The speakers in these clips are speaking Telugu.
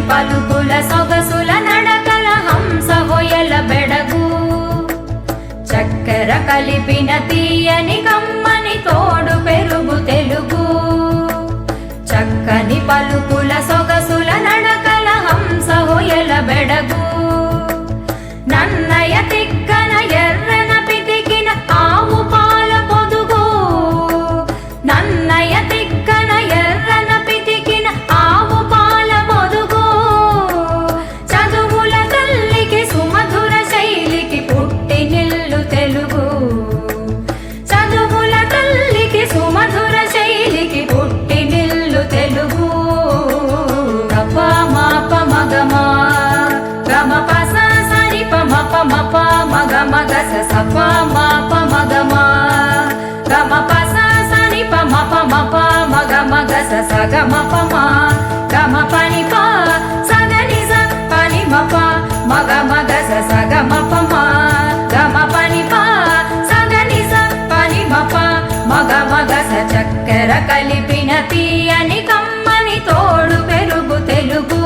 పలుకుల సొగసుల నడకల హంస హొయల బెడగు చక్కెర కలిపిన తీయని కమ్మని తోడు పెరుగు తెలుగు చక్కని పలుకుల సొగసుల నడకల హంస హొయల బెడగు నన్నయ తిక్కన ఎర్రన పితికిన ఆవు పాల పొదుగు నన్నయ తిక్కన ఎర్రన పితికిన ఆవు పాల పొదుగు చదువుల తల్లికి సుమధుర శైలికి పుట్టి నిల్లు తెలుగు చదువుల తల్లికి సుమధుర శైలికి పుట్టి నిల్లు తెలుగు గప మాప మగమా గమ పస సరి పమ పమ ప మగ మగ స ప మా ప మగమా గమ పస సరి పమ పమ ప మగ మగ స గమ పమ గమ పని ప సగని స పని మ ప మగ మగ స గమ పమ గమ పని ప సగని స పని మ ప మగ మగ స చక్కెర కలిపిన తీయని కమ్మని తోడు పెరుగు తెలుగు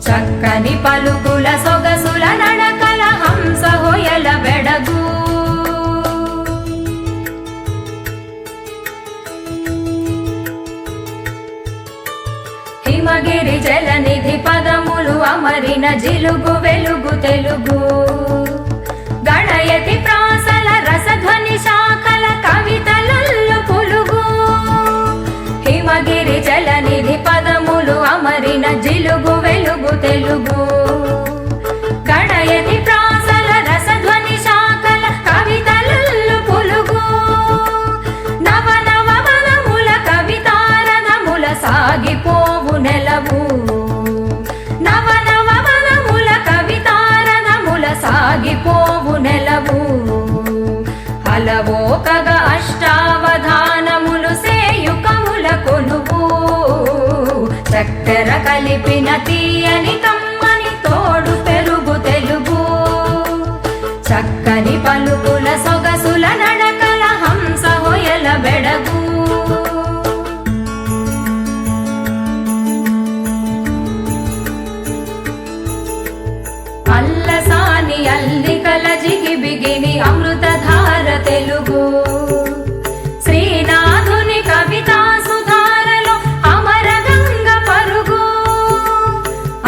చక్కని పలుకుల సొగసుల నడకల హంస హొయల బెడగు హిమగిరి జలనిధి పదములు అమరిన జిలుగు వెలుగు తెలుగు గణయతి ప్రాసల రసధ్వని శాఖల కవితలల్లు పులుగు హిమగిరి జలనిధి పదములు అమరిన జిలుగు వెలుగు తెలుగు గణయతి ప్రాసల రసధ్వని శాఖల కవితలల్లు పులుగు నవ నవ మనముల కవితారనముల సాగిపోవు నెలవు నవ నవ మనముల కవితారనముల సాగిపోవు నెలవు హలవోకగ అష్టావధానములు సేయుకముల కొలువు చక్కెర కలిపిన తీయని కమ్మని తోడు పెరుగు తెలుగు చక్కని పలుకుల సొగసుల నడకల హంస హొయల బెడగు అల్లసాని అల్లికల జిగిబిగిని అమృతధార తెలుగు శ్రీనాథుని కవితా సుధారలో అమర గంగ పరుగు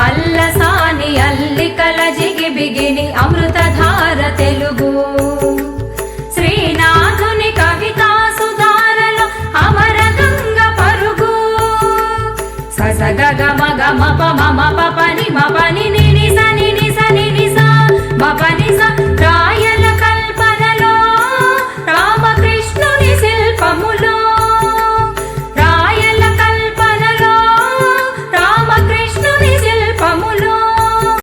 అల్లసాని అల్లికల జిగిబిగిని అమృతధార తెలుగు శ్రీనాథుని కవితా సుధారలో అమర గంగ పరుగు సస గగ మగ మప మమ పపని మపని ని ని స ని ని స ని ని స మపని స